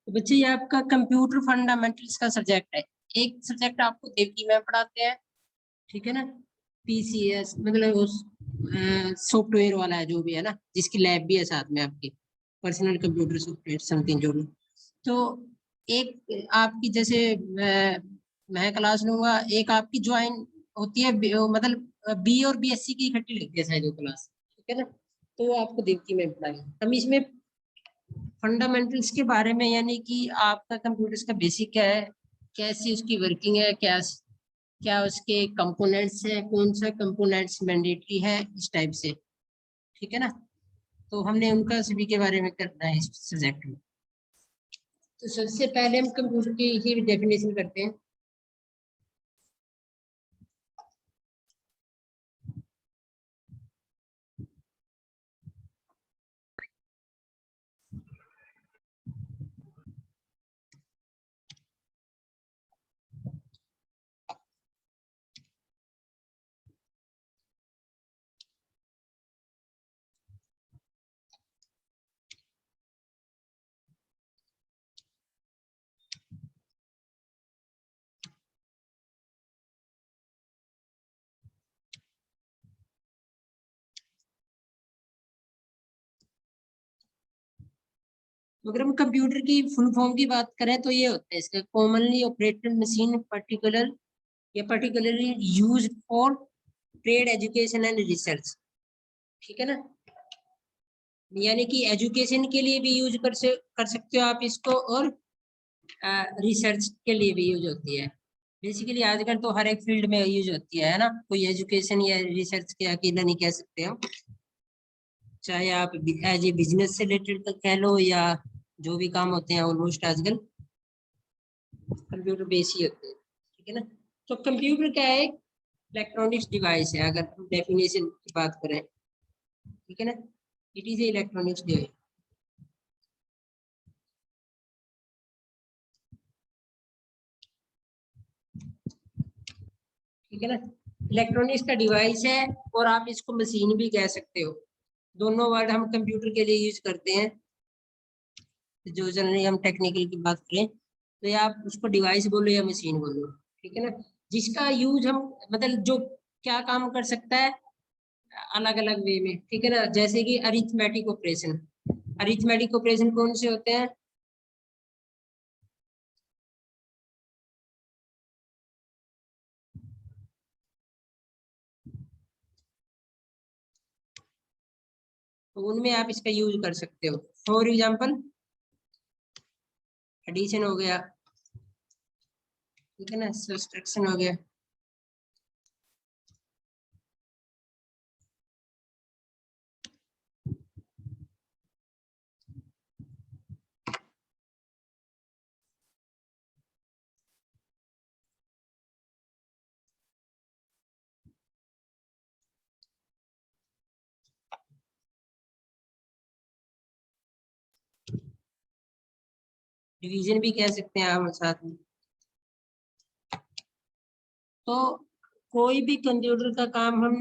तो बच्चे ये आपका कंप्यूटर फंडामेंटल्स का सब्जेक्ट है। एक सब्जेक्ट आपको देवकी मैम पढ़ाते हैं, ठीक है ना। पीसीएस मतलब उस सॉफ्टवेयर वाला है जो भी है ना, जिसकी लैब भी है साथ में आपकी, पर्सनल कंप्यूटर सॉफ्टवेयर समथिंग जो भी। तो एक आपकी जैसे मैं क्लास लूंगा, एक आपकी ज्वाइन होती है मतलब बी और बीएससी की इकट्ठी लगती है शायद वो क्लास, ठीक है ना। तो वो आपको देवकी मैम पढ़ाएंगे। हम इसमें फंडामेंटल्स के बारे में, यानी कि आपका कंप्यूटर्स का बेसिक क्या है, कैसी उसकी वर्किंग है, क्या क्या उसके कंपोनेंट्स हैं, कौन सा कंपोनेंट्स मैंडेटरी है, इस टाइप से, ठीक है ना। तो हमने उनका सभी के बारे में करना है इस सब्जेक्ट में। तो सबसे पहले हम कंप्यूटर की ही डेफिनेशन करते हैं। अगर हम कंप्यूटर की फुल फॉर्म की बात करें तो ये होता है इसका, कॉमनली ऑपरेटेड मशीन पर्टिकुलर या particularly used for trade, education and research, ठीक है ना। यानी कि एजुकेशन के लिए भी यूज कर सकते हो आप इसको, और रिसर्च के लिए भी यूज होती है। बेसिकली आजकल तो हर एक फील्ड में यूज होती है ना, कोई एजुकेशन या रिसर्च के अकेला नहीं कह सकते हम। चाहे आप एज ए बिजनेस से रिलेटेड कह लो, या जो भी काम होते हैं ऑलमोस्ट आजकल कंप्यूटर बेस ही होते हैं, ठीक है ना। तो कंप्यूटर क्या है, इलेक्ट्रॉनिक्स डिवाइस है, अगर हम डेफिनेशन की बात करें, ठीक है ना। It is a electronics device, ठीक है ना। इलेक्ट्रॉनिक्स का डिवाइस है, और आप इसको मशीन भी कह सकते हो। दोनों वर्ड हम कंप्यूटर के लिए यूज करते हैं। जो जनरली हम टेक्निकल की बात करें तो या आप उसको डिवाइस बोलो या मशीन बोलो, ठीक है ना। जिसका यूज हम मतलब जो क्या काम कर सकता है अलग अलग वे में, ठीक है ना। जैसे कि अरिथमेटिक ऑपरेशन, अरिथमेटिक ऑपरेशन कौन से होते हैं? तो उनमें आप इसका यूज कर सकते हो। फॉर एग्जाम्पल एडिशन हो गया, ठीक है ना, सब्सट्रैक्शन हो गया। डिवीजन भी कह सकते हैं आप साथ में। तो कोई भी कंप्यूटर का काम हम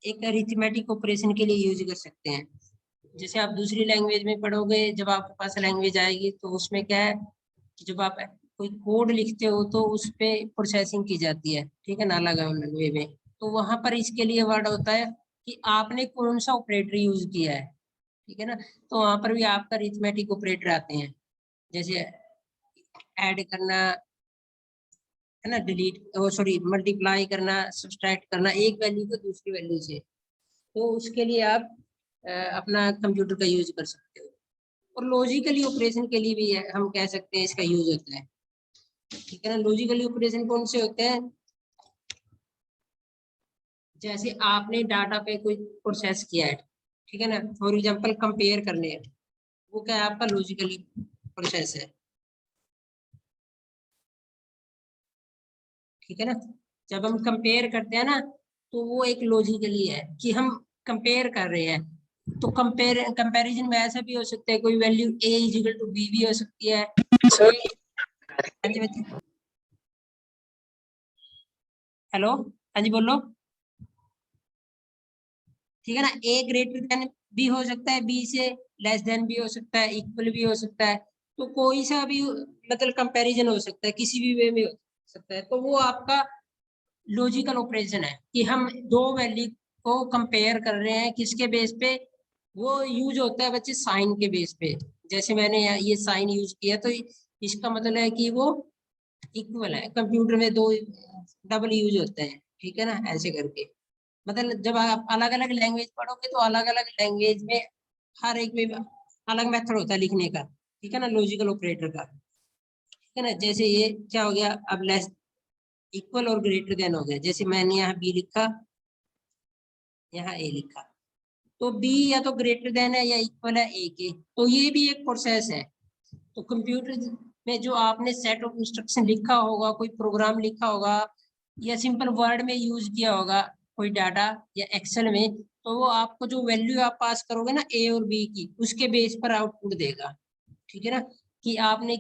एक अरिथमेटिक ऑपरेशन के लिए यूज कर सकते हैं। जैसे आप दूसरी लैंग्वेज में पढ़ोगे, जब आपके पास लैंग्वेज आएगी तो उसमें क्या है, जब आप कोई कोड लिखते हो तो उस पे प्रोसेसिंग की जाती है, ठीक है ना, अलग अलग वे में। तो वहां पर इसके लिए वर्ड होता है कि आपने कौन सा ऑपरेटर यूज किया है, ठीक है ना। तो वहां पर भी आपका अरिथमेटिक ऑपरेटर आते हैं, जैसे ऐड करना, है ना, डिलीट ओ सॉरी मल्टीप्लाई करना, सब्सट्रैक्ट करना एक वैल्यू को दूसरी वैल्यू से। तो उसके लिए आप अपना कंप्यूटर का यूज कर सकते हो। और लॉजिकली ऑपरेशन के लिए भी हम कह सकते हैं इसका यूज होता है, ठीक है ना। लॉजिकली ऑपरेशन कौन से होते हैं? जैसे आपने डाटा पे कोई प्रोसेस किया है, ठीक है ना, फॉर एग्जांपल कंपेयर करने हैं, वो क्या है, आपका लॉजिकली प्रोसेस है, ठीक है ना। जब हम कंपेयर करते हैं ना, तो वो एक लॉजिकली है कि हम कंपेयर कर रहे हैं। तो कंपैरिजन में ऐसा भी हो सकता है, कोई value a equal to b भी हो सकती है। हाँ जी बच्चे, हेलो, हाँ जी बोलो, ठीक है ना। a ग्रेटर देन b हो सकता है, b से लेस देन भी हो सकता है, इक्वल भी हो सकता है। तो कोई सा भी मतलब कंपैरिजन हो सकता है, किसी भी वे में हो सकता है। तो वो आपका लॉजिकल ऑपरेशन है कि हम दो वैल्यू को कंपेयर कर रहे हैं, किसके बेस पे? वो यूज होता है बच्चे साइन के बेस पे। जैसे मैंने ये साइन यूज किया तो इसका मतलब है कि वो इक्वल है। कंप्यूटर में दो डबल यूज होते हैं, ठीक है ना, ऐसे करके। मतलब जब आप अलग अलग लैंग्वेज पढ़ोगे तो अलग अलग लैंग्वेज में हर एक में अलग मेथड होता है लिखने का, ठीक है ना, लॉजिकल ऑपरेटर का, ठीक है ना। जैसे ये क्या हो गया अब, लेस इक्वल और ग्रेटर देन हो गया। जैसे मैंने यहाँ बी लिखा, यहाँ ए लिखा, तो बी या तो ग्रेटर देन है या इक्वल है ए के, तो ये भी एक प्रोसेस है। तो कंप्यूटर में जो आपने सेट ऑफ इंस्ट्रक्शन लिखा होगा, कोई प्रोग्राम लिखा होगा या सिंपल वर्ड में यूज किया होगा कोई डाटा या एक्सेल में, तो वो आपको जो वैल्यू आप पास करोगे ना ए और बी की, उसके बेस पर आउटपुट देगा, ठीक है ना। कि आपने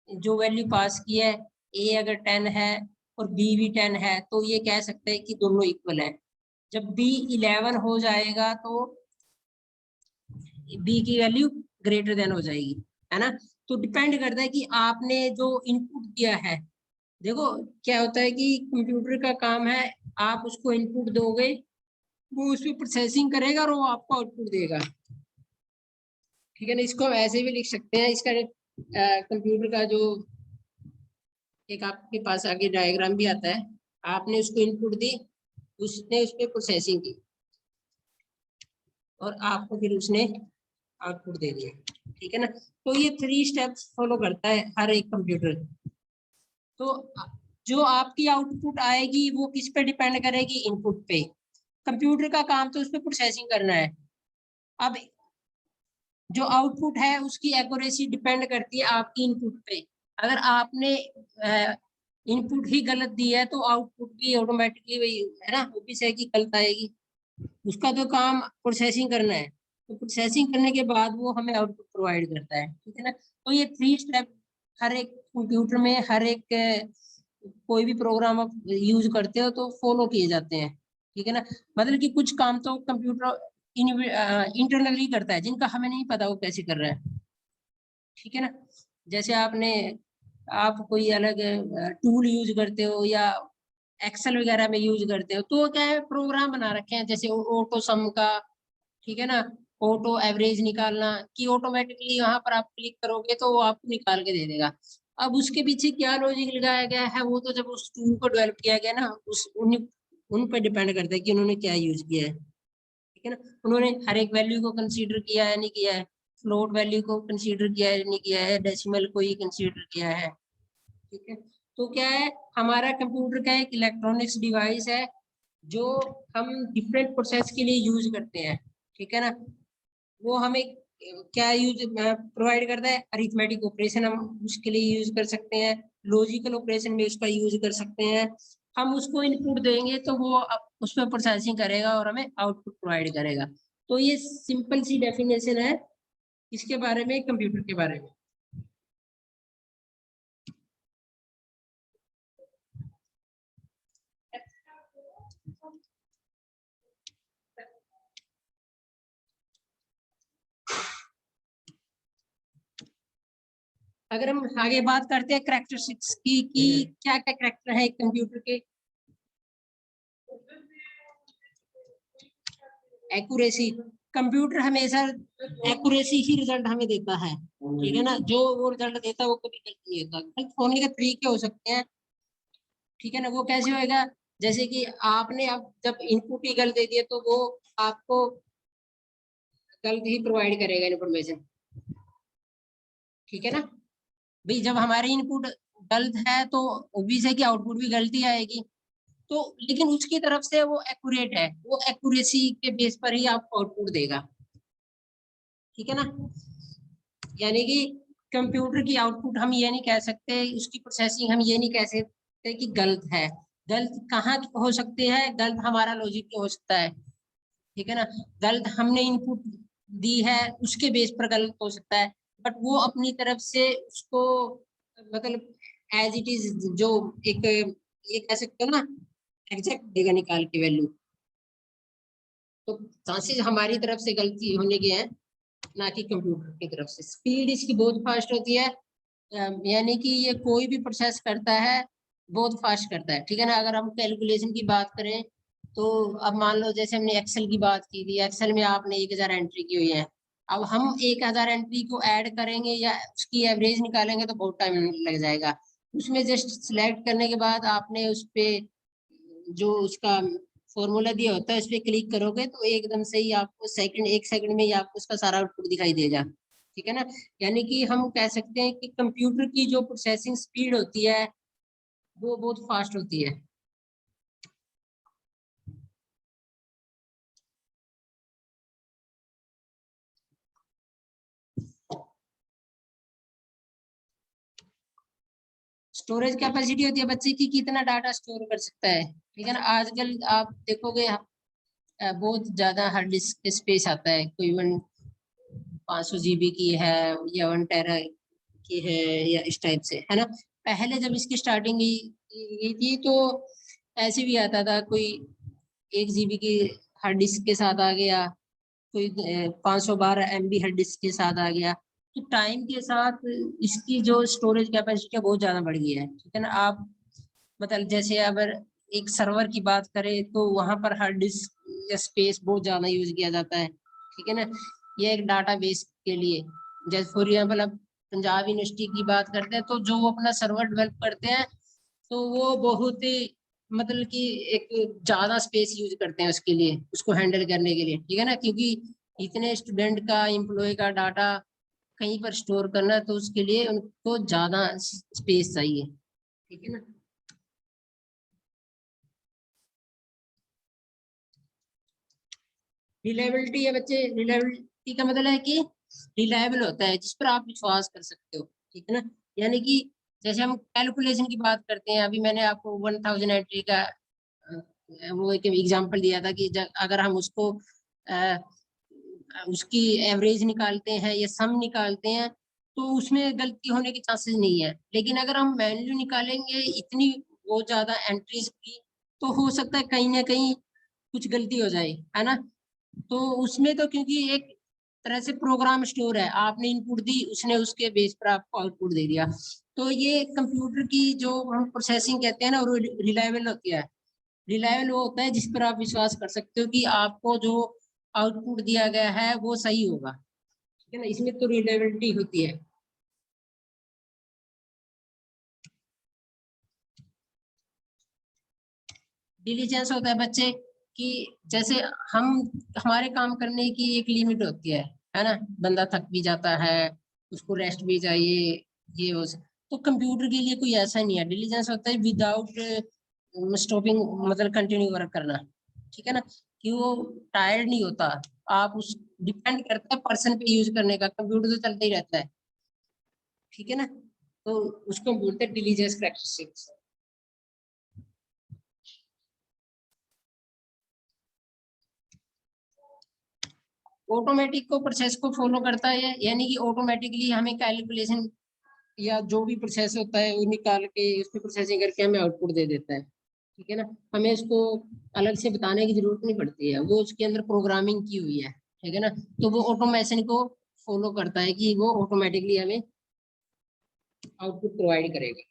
जो वैल्यू पास की है, ए अगर 10 है और बी भी 10 है, तो ये कह सकते हैं कि दोनों इक्वल है। जब बी 11 हो जाएगा तो बी की वैल्यू ग्रेटर देन हो जाएगी, है ना। तो डिपेंड करता है कि आपने जो इनपुट दिया है। देखो क्या होता है कि कंप्यूटर का काम है, आप उसको इनपुट दोगे, वो उस पर प्रोसेसिंग करेगा और वो आपको आउटपुट देगा, ठीक है ना। इसको हम ऐसे भी लिख सकते हैं, इसका कंप्यूटर का जो एक आपके पास आगे डायग्राम भी आता है, आपने उसको इनपुट दी, उसने उस पर प्रोसेसिंग की और आपको फिर उसने आउटपुट दे दिया, ठीक है ना। तो ये 3 स्टेप्स फॉलो करता है हर एक कंप्यूटर। तो जो आपकी आउटपुट आएगी वो किस पे डिपेंड करेगी? इनपुट पे। कंप्यूटर का काम तो उस पर प्रोसेसिंग करना है। अब जो आउटपुट है उसकी एक्यूरेसी डिपेंड करती है आपकी इनपुट पे। अगर आपने इनपुट ही गलत दी है तो आउटपुट भी ऑटोमेटिकली वही है ना, ऑब्वियस है कि गलत आएगी। उसका तो काम प्रोसेसिंग करना है, तो प्रोसेसिंग करने के बाद वो हमें आउटपुट प्रोवाइड करता है, ठीक है ना। तो ये 3 स्टेप हर एक कंप्यूटर में, हर एक कोई भी प्रोग्राम आप यूज करते हो तो फॉलो किए जाते हैं, ठीक है ना। मतलब कि कुछ काम तो कंप्यूटर इंटरनली करता है जिनका हमें नहीं पता वो कैसे कर रहा है, ठीक है ना। जैसे आप कोई अलग टूल यूज करते हो या एक्सेल वगैरह में यूज करते हो, तो क्या है, प्रोग्राम बना रखे हैं जैसे ऑटो सम का, ठीक है ना, ऑटो एवरेज निकालना, कि ऑटोमेटिकली वहां पर आप क्लिक करोगे तो वो आपको निकाल के दे देगा। अब उसके पीछे क्या लॉजिक लगाया गया है, वो तो जब उस टूल को डेवलप किया गया ना, उन पर डिपेंड करता है कि उन्होंने क्या यूज किया है, ठीक है ना। उन्होंने हर एक वैल्यू को कंसीडर किया है नहीं किया है, फ्लोट वैल्यू को कंसीडर किया है नहीं किया है, डेसिमल को ही कंसीडर किया है, ठीक है। तो क्या है, हमारा कंप्यूटर का एक इलेक्ट्रॉनिक्स डिवाइस है जो हम डिफरेंट प्रोसेस के लिए यूज करते हैं, ठीक है ना। वो हमें क्या यूज प्रोवाइड करता है? अरिथमेटिक ऑपरेशन हम उसके लिए यूज कर सकते हैं, लॉजिकल ऑपरेशन में उसका यूज कर सकते हैं। हम उसको इनपुट देंगे तो वो उस पर प्रोसेसिंग करेगा और हमें आउटपुट प्रोवाइड करेगा। तो ये सिंपल सी डेफिनेशन है इसके बारे में, कंप्यूटर के बारे में। अगर हम आगे बात करते हैं कैरेक्टरिस्टिक्स की, कि क्या क्या कैरेक्टर है कंप्यूटर के। एक्यूरेसी, कंप्यूटर हमेशा एक्यूरेसी ही रिजल्ट हमें देता है, ठीक है ना। जो वो रिजल्ट देता है वो कभी गलत नहीं होता। गलत होने के तरीके हो सकते हैं, ठीक है ना। वो कैसे होएगा? जैसे कि आपने अब जब इनपुट ही गलत दे दिया तो वो आपको गलत ही प्रोवाइड करेगा इन्फॉर्मेशन, ठीक है ना। भाई जब हमारी इनपुट गलत है तो ऑब्वियस है कि आउटपुट भी गलत ही आएगी। तो लेकिन उसकी तरफ से वो एक्यूरेट है, वो एक्यूरेसी के बेस पर ही आपको आउटपुट देगा, ठीक है ना। यानी कि कंप्यूटर की आउटपुट हम ये नहीं कह सकते, उसकी प्रोसेसिंग हम ये नहीं कह सकते कि गलत है। गलत कहाँ हो सकते हैं? गलत हमारा लॉजिक हो सकता है, ठीक है ना। गलत हमने इनपुट दी है उसके बेस पर गलत हो सकता है, बट वो अपनी तरफ से उसको मतलब एज इट इज जो एक ये कह सकते हो ना, एग्जैक्ट देगा निकाल के वैल्यू। तो चांसेस हमारी तरफ से गलती होने के हैं, ना कि कंप्यूटर की तरफ से। स्पीड इसकी बहुत फास्ट होती है, यानी कि ये कोई भी प्रोसेस करता है बहुत फास्ट करता है, ठीक है ना। अगर हम कैलकुलेशन की बात करें तो अब मान लो जैसे हमने एक्सेल की बात की थी, एक्सेल में आपने 1000 एंट्री की हुई है, अब हम 1000 एंट्री को ऐड करेंगे या उसकी एवरेज निकालेंगे तो बहुत टाइम लग जाएगा। उसमें जस्ट सिलेक्ट करने के बाद आपने उस पे जो उसका फॉर्मूला दिया होता है उस पर क्लिक करोगे तो एकदम से ही आपको एक सेकंड में ही आपको उसका सारा आउटपुट दिखाई देगा, ठीक है ना। यानी कि हम कह सकते हैं कि कंप्यूटर की जो प्रोसेसिंग स्पीड होती है वो बहुत फास्ट होती है। स्टोरेज कैपेसिटी होती है बच्चे की कितना डाटा स्टोर कर सकता है, ठीक है ना। आजकल आप देखोगे बहुत ज्यादा हार्ड डिस्क स्पेस आता है, कोई 500 GB की है या 1 टेरा की है या इस टाइप से, है ना। पहले जब इसकी स्टार्टिंग की थी तो ऐसे भी आता था, कोई 1 GB की हार्ड डिस्क के साथ आ गया, कोई 512 MB हार्ड डिस्क के साथ आ गया। तो टाइम के साथ इसकी जो स्टोरेज कैपेसिटी है बहुत ज्यादा बढ़ गई है, ठीक है ना। आप मतलब जैसे अगर एक सर्वर की बात करें तो वहां पर हार्ड डिस्क या स्पेस बहुत ज्यादा यूज किया जाता है, ठीक है ना। ये एक डाटाबेस के लिए, जैसे फॉर एग्जाम्पल अब पंजाब यूनिवर्सिटी की बात करते हैं तो जो वो अपना सर्वर डेवलप करते हैं तो वो बहुत ही मतलब कि एक ज्यादा स्पेस यूज करते हैं उसके लिए, उसको हैंडल करने के लिए, ठीक है ना। क्योंकि इतने स्टूडेंट का एम्प्लॉय का डाटा कहीं पर स्टोर करना तो उसके लिए उनको ज्यादा स्पेस चाहिए, ठीक है ना। रिलायबिलिटी है बच्चे, रिलायबिलिटी का मतलब है कि रिलायबल होता है जिस पर आप विश्वास कर सकते हो, ठीक है ना। यानी कि जैसे हम कैलकुलेशन की बात करते हैं, अभी मैंने आपको 1000 एंट्री का वो एक एग्जांपल दिया था कि अगर हम उसको अ, उसकी एवरेज निकालते हैं या सम निकालते हैं तो उसमें गलती होने के चांसेस नहीं है। लेकिन अगर हम मैन्युअली निकालेंगे इतनी बहुत ज्यादा एंट्रीज की तो हो सकता है कहीं ना कहीं कुछ गलती हो जाए, है ना। तो उसमें तो क्योंकि एक तरह से प्रोग्राम स्टोर है, आपने इनपुट दी उसने उसके बेस पर आपको आउटपुट दे दिया। तो ये कंप्यूटर की जो हम प्रोसेसिंग कहते हैं ना वो रिलायबल होती है। रिलायबल वो होता है जिस पर आप विश्वास कर सकते हो कि आपको जो आउटपुट दिया गया है वो सही होगा, ठीक है ना। इसमें तो रिलायबिलिटी होती है। डिलीजेंस होता है बच्चे कि जैसे हम हमारे काम करने की एक लिमिट होती है ना। बंदा थक भी जाता है, उसको रेस्ट भी चाहिए, ये हो तो कंप्यूटर के लिए कोई ऐसा नहीं है। डिलीजेंस होता है विदाउट स्टॉपिंग, मतलब कंटिन्यू वर्क करना, ठीक है ना। कि वो टायर्ड नहीं होता। आप उस डिपेंड करता है पर्सन पे यूज करने का, कंप्यूटर तो चलता ही रहता है, ठीक है ना। तो उसको बोलते हैं डिलीजेंस प्रैक्टिस। ऑटोमेटिक को प्रोसेस को फॉलो करता है, यानी कि ऑटोमेटिकली हमें कैलकुलेशन या जो भी प्रोसेस होता है वो निकाल के उसकी प्रोसेसिंग करके हमें आउटपुट दे देता है, ठीक है ना। हमें उसको अलग से बताने की जरूरत नहीं पड़ती है, वो उसके अंदर प्रोग्रामिंग की हुई है, ठीक है ना। तो वो ऑटोमेशन को फॉलो करता है कि वो ऑटोमेटिकली हमें आउटपुट प्रोवाइड करेगा।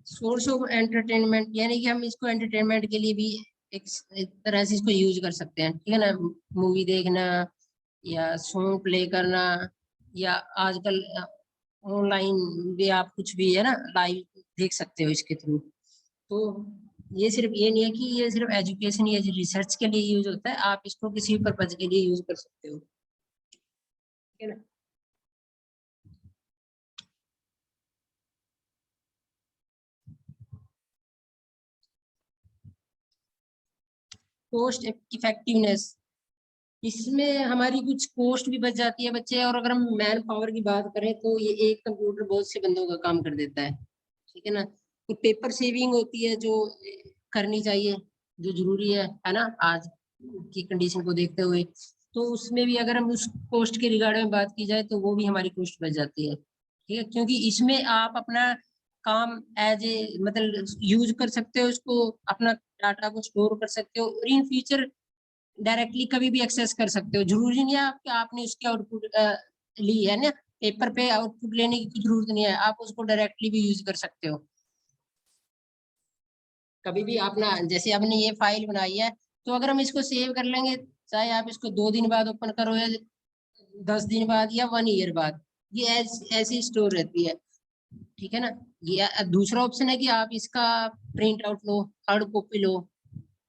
सोर्स ऑफ एंटरटेनमेंट, यानी कि हम इसको एंटरटेनमेंट के लिए भी एक तरह से इसको यूज कर सकते हैं, ठीक है ना। मूवी देखना या सॉन्ग प्ले करना या आजकल ऑनलाइन भी आप कुछ भी है ना लाइव देख सकते हो इसके थ्रू। तो ये सिर्फ ये नहीं है कि ये सिर्फ एजुकेशन या रिसर्च के लिए यूज होता है, आप इसको किसी पर्पज के लिए यूज कर सकते हो, ठीक है ना। कॉस्ट इफेक्टिवनेस, इसमें हमारी कुछ कॉस्ट भी बच जाती है बच्चे। और अगर हम मैन पावर की बात करें तो ये एक कंप्यूटर बहुत से बंदों का काम कर देता है, ठीक है ना। तो पेपर सेविंग होती है जो करनी चाहिए, जो जरूरी है ना आज की कंडीशन को देखते हुए। तो उसमें भी अगर हम उस कॉस्ट के रिगार्डिंग में बात की जाए तो वो भी हमारी कॉस्ट बच जाती है, ठीक है, क्योंकि इसमें आप अपना काम एज ए मतलब यूज कर सकते हो, उसको अपना डाटा को स्टोर कर सकते हो और इन फ्यूचर डायरेक्टली कभी भी एक्सेस कर सकते हो। जरूरी नहीं है आपके आपने उसकी आउटपुट ली है ना, पेपर पे आउटपुट लेने की जरूरत नहीं है, आप उसको डायरेक्टली भी यूज कर सकते हो। कभी भी अपना जैसे आपने ये फाइल बनाई है तो अगर हम इसको सेव कर लेंगे, चाहे आप इसको 2 दिन बाद ओपन करो या 10 दिन बाद या 1 ईयर बाद, ये ऐसी स्टोर रहती है, ठीक है ना। ये दूसरा ऑप्शन है कि आप इसका प्रिंट आउट लो, हार्ड कॉपी लो,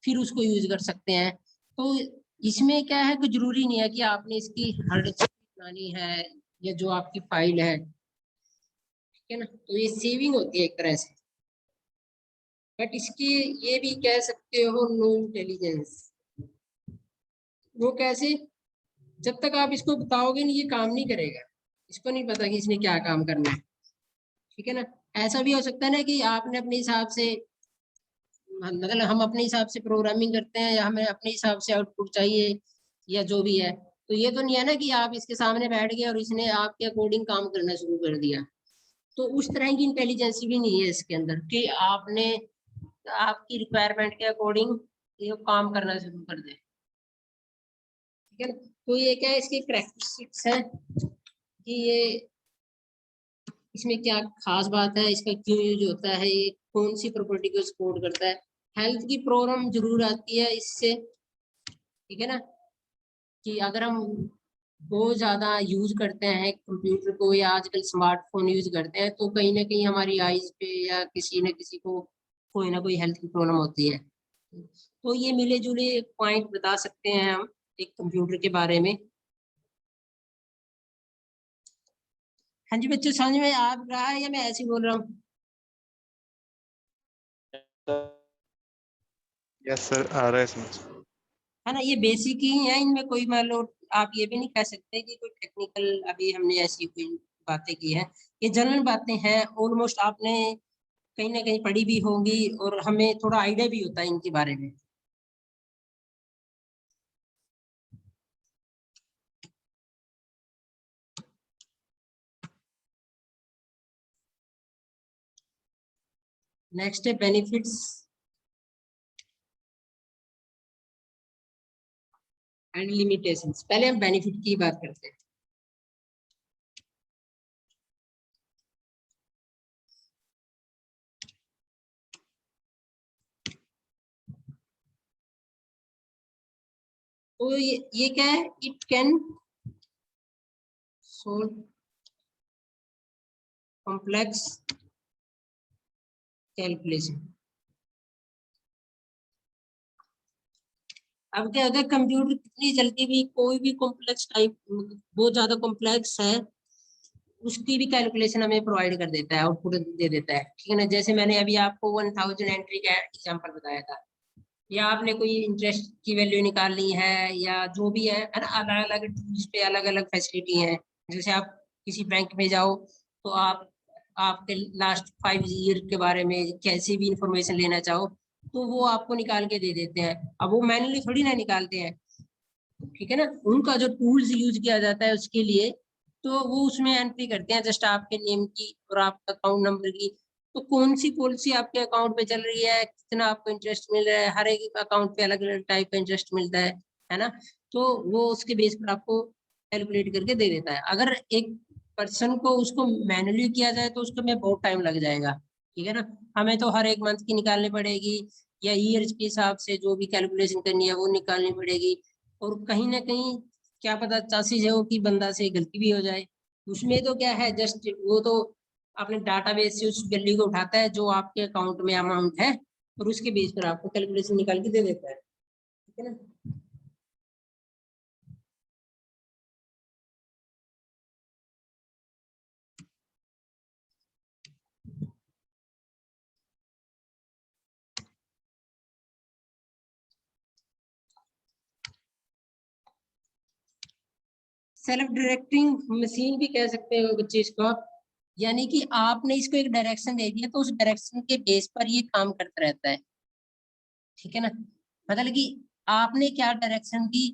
फिर उसको यूज कर सकते हैं। तो इसमें क्या है कि जरूरी नहीं है कि आपने इसकी हार्ड कॉपी बनानी है या जो आपकी फाइल है, ठीक है ना। तो ये सेविंग होती है एक तरह से, बट इसकी ये भी कह सकते हो नो इंटेलिजेंस। वो कैसे? जब तक आप इसको बताओगे नहीं ये काम नहीं करेगा, इसको नहीं पता कि इसने क्या काम करना है, ठीक है ना। ऐसा भी हो सकता है ना कि आपने अपने हिसाब से मतलब हम अपने हिसाब से प्रोग्रामिंग करते हैं या हमें अपने हिसाब से आउटपुट चाहिए या जो भी है, तो ये तो नहीं है ना कि आप इसके सामने बैठ गए और इसने आपके अकॉर्डिंग काम करना शुरू कर दिया। तो उस तरह की इंटेलिजेंस भी नहीं है इसके अंदर कि आपने आपकी रिक्वायरमेंट के अकॉर्डिंग ये काम करना शुरू कर दे, ठीक है ना। तो ये क्या है, इसकी कैरेक्टरिस्टिक्स है कि ये इसमें क्या खास बात है, इसका क्यों यूज होता है, ये कौन सी प्रॉपर्टी को सपोर्ट करता है। हेल्थ की प्रॉब्लम जरूर आती है इससे, ठीक है ना, कि अगर हम बहुत ज्यादा यूज करते हैं कंप्यूटर को या आजकल स्मार्टफोन यूज करते हैं तो कहीं ना कहीं हमारी आईज पे या किसी न किसी को कोई ना कोई हेल्थ की प्रॉब्लम होती है। तो ये मिले जुले पॉइंट बता सकते हैं हम एक कंप्यूटर के बारे में। हाँ जी बच्चों, समझ में आ रहा है या मैं ऐसे ही बोल रहा हूँ? यस सर, आ रहा है समझ। है ना, ये बेसिक ही है, इनमें कोई मान लो आप ये भी नहीं कह सकते कि कोई टेक्निकल अभी हमने ऐसी कोई बातें की है, ये जनरल बातें हैं, ऑलमोस्ट आपने कहीं ना कहीं पढ़ी भी होंगी और हमें थोड़ा आइडिया भी होता है इनके बारे में। नेक्स्ट है बेनिफिट्स एंड लिमिटेशंस। पहले हम बेनिफिट की बात करते हैं। तो ये क्या है, it can solve complex calculation. अब क्या होता है, कंप्यूटर कितनी जल्दी भी कोई भी कॉम्प्लेक्स टाइप बहुत ज्यादा कॉम्प्लेक्स है उसकी भी कैलकुलेशन हमें प्रोवाइड कर देता है, आउटपुट दे देता है, ठीक है ना। जैसे मैंने अभी आपको 1000 एंट्री का एग्जांपल बताया था, या आपने कोई इंटरेस्ट की वैल्यू निकालनी है या जो भी है ना, अलग अलग टूल्स पे अलग अलग फैसिलिटी है। जैसे आप किसी बैंक में जाओ तो आप आपके लास्ट 5 ईयर के बारे में कैसी भी इंफॉर्मेशन लेना चाहो तो वो आपको निकाल के दे देते हैं। अब वो मैन्युअली थोड़ी ना निकालते हैं, ठीक है ना। उनका जो टूल्स यूज किया जाता है उसके लिए तो वो उसमें एंट्री करते हैं जस्ट आपके नेम की और आपका अकाउंट नंबर की, तो कौन सी पॉलिसी आपके अकाउंट पे चल रही है, कितना आपको इंटरेस्ट मिल रहा है, हर एक अकाउंट पे अलग अलग टाइप का इंटरेस्ट मिलता है ना। तो वो उसके बेस पर आपको कैलकुलेट करके दे देता है। अगर एक पर्सन को उसको मैन्युअली किया जाए तो उसको में बहुत टाइम लग जाएगा, ठीक है ना। हमें तो हर एक मंथ की निकालनी पड़ेगी या ईयर के हिसाब से जो भी कैलकुलेशन करनी है वो निकालनी पड़ेगी, और कहीं ना कहीं क्या पता चांसेस है वो कि बंदा से गलती भी हो जाए। उसमें तो क्या है, जस्ट वो तो अपने डाटाबेस से उस वैल्यू को उठाता है जो आपके अकाउंट में अमाउंट है और उसके बेस पर आपको कैलकुलेशन निकाल के दे देता है, ठीक है ना। सेल्फ डायरेक्टिंग मशीन भी कह सकते हो बच्चे इसको आप, यानी कि आपने इसको एक डायरेक्शन दे दिया तो उस डायरेक्शन के बेस पर ये काम करता रहता है, ठीक है ना। मतलब कि आपने क्या डायरेक्शन दी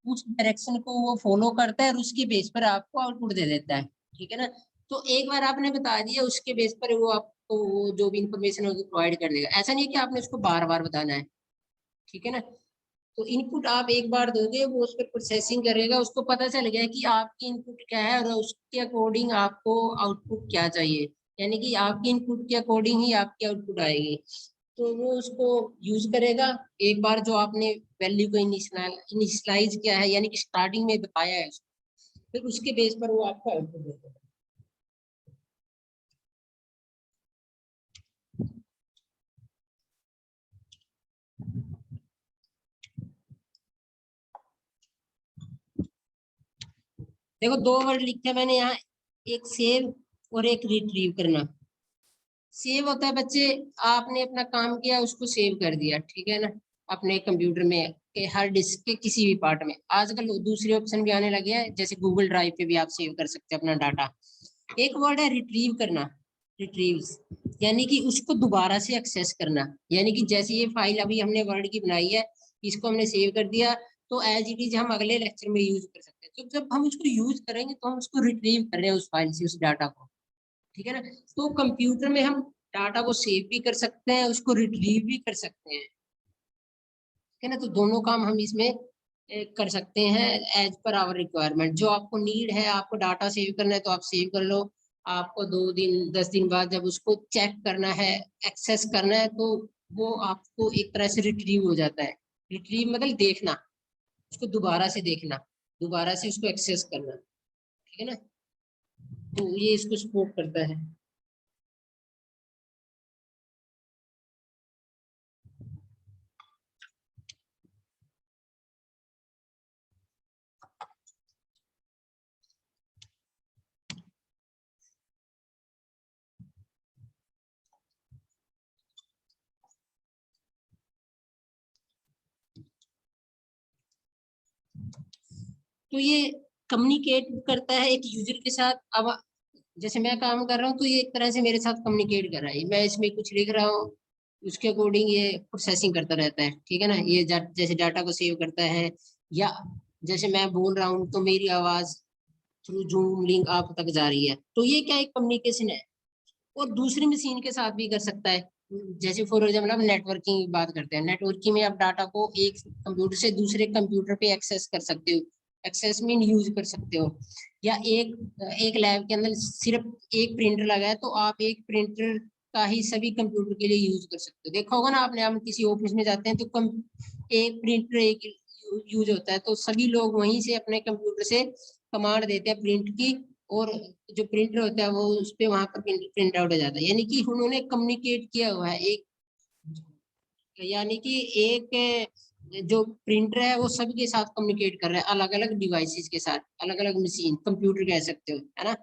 उस डायरेक्शन को वो फॉलो करता है और उसके बेस पर आपको आउटपुट दे देता है, ठीक है ना। तो एक बार आपने बता दिया, उसके बेस पर वो आपको वो जो भी इंफॉर्मेशन होगी प्रोवाइड कर देगा। ऐसा नहीं है कि आपने उसको बार बार बताना है, ठीक है ना। तो इनपुट आप एक बार दोगे, वो उस पर प्रोसेसिंग करेगा, उसको पता चल गया कि आपकी इनपुट क्या है और उसके अकॉर्डिंग आपको आउटपुट क्या चाहिए, यानी कि आपकी इनपुट के अकॉर्डिंग ही आपकी आउटपुट आएगी। तो वो उसको यूज करेगा। एक बार जो आपने वैल्यू को इनिशियलाइज किया है, यानी कि स्टार्टिंग में बताया है, फिर उसके बेस पर वो आपको आउटपुट देगा। देखो दो वर्ड लिखे मैंने यहाँ, एक सेव और एक रिट्रीव करना। सेव होता है बच्चे, आपने अपना काम किया, उसको सेव कर दिया, ठीक है ना, अपने कंप्यूटर में के हार्ड डिस्क के किसी भी पार्ट में। आजकल दूसरे ऑप्शन भी आने लगे हैं, जैसे गूगल ड्राइव पे भी आप सेव कर सकते हैं अपना डाटा। एक वर्ड है रिट्रीव करना, रिट्रीव्स, यानी कि उसको दोबारा से एक्सेस करना। यानी कि जैसे ये फाइल अभी हमने वर्ड की बनाई है, इसको हमने सेव कर दिया, तो एज इट इज हम अगले लेक्चर में यूज कर सकते हैं। तो जब हम उसको यूज करेंगे तो हम उसको रिट्रीव कर रहे हैं उस फाइल से, उस डाटा को, ठीक है ना। तो कंप्यूटर में हम डाटा को सेव भी कर सकते हैं, उसको रिट्रीव भी कर सकते हैं, ठीक है ना। तो दोनों काम हम इसमें कर सकते हैं एज पर आवर रिक्वायरमेंट। जो आपको नीड है, आपको डाटा सेव करना है तो आप सेव कर लो। आपको 2 दिन 10 दिन बाद जब उसको चेक करना है, एक्सेस करना है, तो वो आपको एक तरह से रिट्रीव हो जाता है। रिट्रीव मतलब देखना, उसको दोबारा से देखना, दोबारा से उसको एक्सेस करना, ठीक है ना। तो ये इसको सपोर्ट करता है। तो ये कम्युनिकेट करता है एक यूजर के साथ। अब जैसे मैं काम कर रहा हूँ, तो ये एक तरह से मेरे साथ कम्युनिकेट कर रहा है। मैं इसमें कुछ लिख रहा हूँ, उसके अकॉर्डिंग ये प्रोसेसिंग करता रहता है, ठीक है ना। ये जैसे डाटा को सेव करता है, या जैसे मैं बोल रहा हूँ तो मेरी आवाज थ्रू जूम लिंक आप तक जा रही है, तो ये क्या एक कम्युनिकेशन है। और दूसरी मशीन के साथ भी कर सकता है। जैसे फॉर एग्जाम्पल हम नेटवर्किंग की बात करते हैं, नेटवर्किंग में आप डाटा को एक कंप्यूटर से दूसरे कंप्यूटर पे एक्सेस कर सकते हो, एक्सेस मीन यूज कर सकते हो। या एक एक लैब के अंदर सिर्फ एक प्रिंटर लगा है, तो आप एक प्रिंटर का ही सभी कंप्यूटर के लिए यूज कर सकते हो। देखा होगा ना आपने, हम किसी ऑफिस में जाते हैं तो एक प्रिंटर एक यूज होता है, तो सभी लोग वहीं से अपने कंप्यूटर से कमांड देते हैं प्रिंट की, और जो प्रिंटर होता है वो उस पे वहां पर प्रिंट आउट हो जाता है। यानी कि उन्होंने कम्युनिकेट किया हुआ है एक, यानी कि एक जो प्रिंटर है वो सबके साथ कम्युनिकेट कर रहा है, अलग अलग डिवाइसेस के साथ, अलग अलग मशीन, कंप्यूटर कह सकते हो, है ना।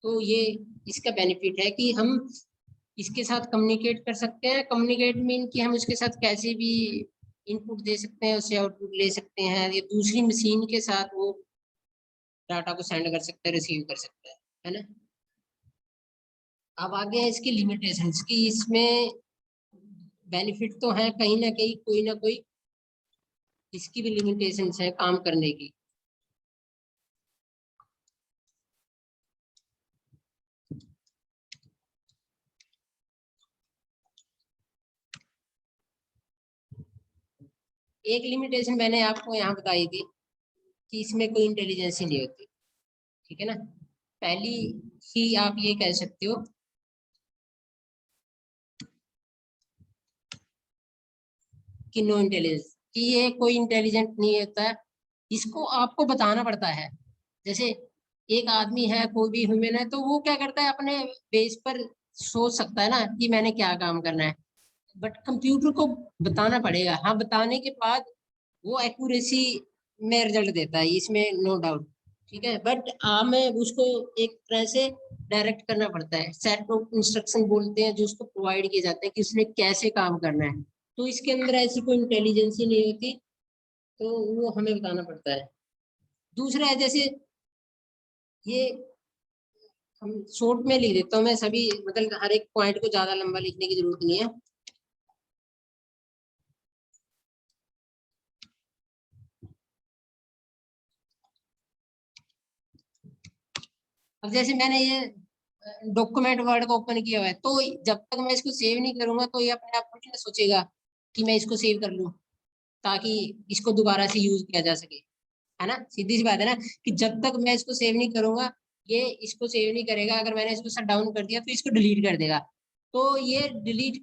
तो ये इसका बेनिफिट है कि हम इसके साथ कम्युनिकेट कर सकते हैं। कम्युनिकेट मीन कि हम उसके साथ कैसे भी इनपुट दे सकते हैं, उससे आउटपुट ले सकते हैं, या दूसरी मशीन के साथ वो डाटा को सेंड कर सकते हैं, रिसीव कर सकते हैं, है ना। अब आगे है इसकी लिमिटेशंस की। इसमें बेनिफिट तो है कहीं ना कहीं, कोई ना कोई इसकी भी लिमिटेशंस है काम करने की। एक लिमिटेशन मैंने आपको यहाँ बताई थी कि इसमें कोई इंटेलिजेंस ही नहीं होती, ठीक है ना। पहली ही आप ये कह सकते हो कि नो इंटेलिजेंस, कि ये कोई इंटेलिजेंट नहीं होता है, इसको आपको बताना पड़ता है। जैसे एक आदमी है, कोई भी ह्यूमन है, तो वो क्या करता है, अपने बेस पर सोच सकता है ना कि मैंने क्या काम करना है। बट कंप्यूटर को बताना पड़ेगा, हाँ, बताने के बाद वो एक्यूरेसी में रिजल्ट देता है, इसमें नो डाउट, ठीक है। बट हमें उसको एक तरह से डायरेक्ट करना पड़ता है, सेट ऑफ इंस्ट्रक्शन बोलते हैं जो उसको प्रोवाइड किए जाते हैं कि उसने कैसे काम करना है। तो इसके अंदर ऐसी कोई इंटेलिजेंस ही नहीं होती, तो वो हमें बताना पड़ता है। दूसरा है जैसे ये, हम शॉर्ट में लिख देता हूँ मैं सभी, मतलब हर एक पॉइंट को ज्यादा लंबा लिखने की जरूरत नहीं है। अब जैसे मैंने ये डॉक्यूमेंट वर्ड को ओपन किया हुआ है, तो जब तक मैं इसको सेव नहीं करूंगा तो ये अपने आप कुछ ना सोचेगा कि मैं इसको सेव कर लूं ताकि इसको दोबारा से यूज किया जा सके, है ना। सीधी सी बात है ना कि जब तक मैं इसको सेव नहीं करूंगा ये इसको सेव नहीं करेगा। अगर मैंने इसको शट डाउन कर दिया तो इसको डिलीट कर देगा। तो ये डिलीट,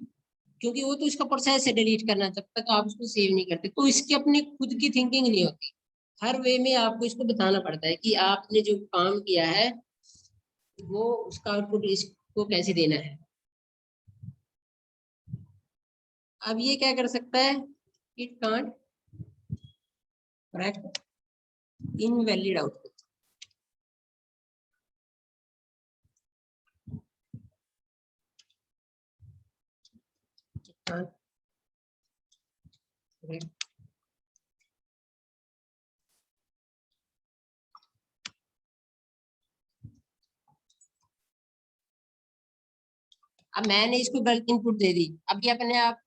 क्योंकि वो तो इसका प्रोसेस है डिलीट करना, जब तक आप उसको सेव नहीं करते तो इसकी अपनी खुद की थिंकिंग नहीं होती। हर वे में आपको इसको बताना पड़ता है कि आपने जो काम किया है वो उसका आउटपुट इसको कैसे देना है। अब ये क्या कर सकता है, it can't correct invalid output. अब मैंने इसको गलत इनपुट दे दी, अब ये अपने आप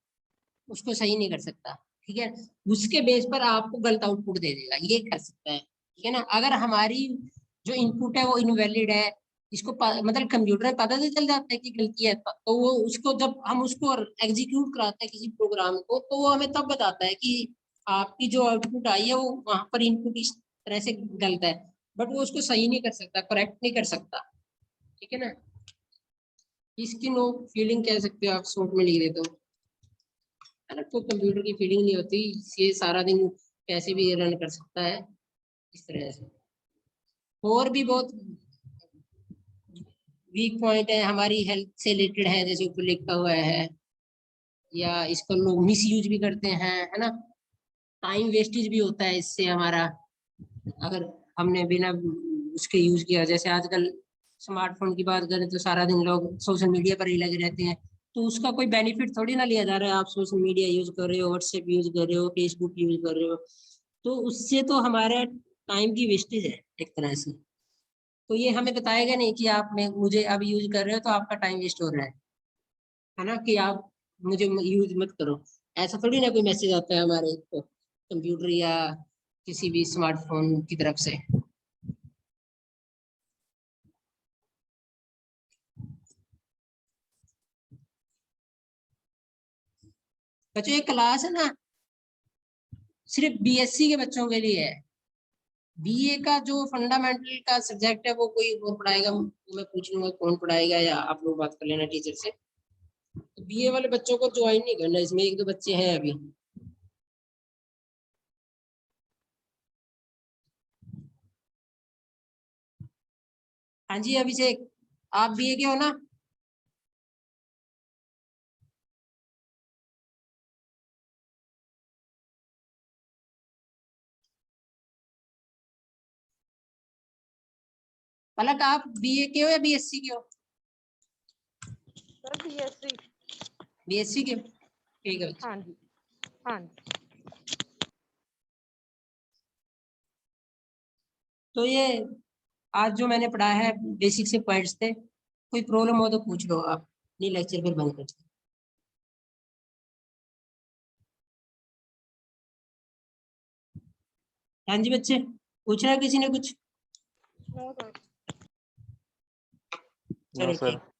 उसको सही नहीं कर सकता, ठीक है। उसके बेस पर आपको गलत आउटपुट दे देगा, ये कर सकता है, ठीक है ना। अगर हमारी जो इनपुट है वो इनवैलिड है, इसको मतलब कंप्यूटर में पता तो चल जाता है कि गलती है, तो वो उसको जब हम उसको एग्जीक्यूट कराते हैं किसी प्रोग्राम को तो वो हमें तब बताता है कि आपकी जो आउटपुट आई है वो वहां पर इनपुट इस तरह से गलत है, बट वो उसको सही नहीं कर सकता, करेक्ट नहीं कर सकता, ठीक है ना। इसकी नो फीलिंग कह सकते हो आप, शॉर्ट में लिख देते हो, है ना। तो कंप्यूटर की फीलिंग नहीं होती, ये सारा दिन कैसे भी रन कर सकता है इस तरह से। और भी बहुत वीक पॉइंट है हमारी हेल्थ से रिलेटेड है, जैसे ऊपर लिखा हुआ है, या इसको लोग मिस यूज भी करते हैं, है ना। टाइम वेस्टेज भी होता है इससे हमारा, अगर हमने बिना उसके यूज किया। जैसे आजकल स्मार्टफोन की बात करें तो सारा दिन लोग सोशल मीडिया पर ही लगे रहते हैं, तो उसका कोई बेनिफिट थोड़ी ना लिया जा रहा है। आप सोशल मीडिया यूज कर रहे हो, व्हाट्सएप यूज कर रहे हो, फेसबुक यूज कर रहे हो, तो उससे तो हमारे टाइम की वेस्टेज है एक तरह से। तो ये हमें बताएगा नहीं कि आप में मुझे अब यूज कर रहे हो तो आपका टाइम वेस्ट हो रहा है ना, कि आप मुझे यूज मत करो। ऐसा थोड़ी ना कोई मैसेज आता है हमारे को कंप्यूटर या किसी भी स्मार्टफोन की तरफ से। बच्चों ये क्लास है ना सिर्फ बीएससी के बच्चों के लिए है। बीए का जो फंडामेंटल का सब्जेक्ट है वो कोई और पढ़ाएगा, मैं पूछ लूंगा कौन पढ़ाएगा, या आप लोग बात कर लेना टीचर से। तो बीए वाले बच्चों को ज्वाइन नहीं करना, इसमें एक दो बच्चे हैं अभी। हाँ जी अभिषेक, आप बीए के हो ना। पलक आप बीए के हो या बीएससी के हो। Sir BSc. बीएससी के, ठीक है। हाँ जी, हाँ जी। तो ये आज जो मैंने पढ़ा है बेसिक से पॉइंट्स थे, कोई प्रॉब्लम हो तो पूछ लो आप, नहीं लेक्चर फिर बंद कर। हाँ जी बच्चे, पूछना है किसी ने कुछ। No sir. नो चलो सर। ठीक।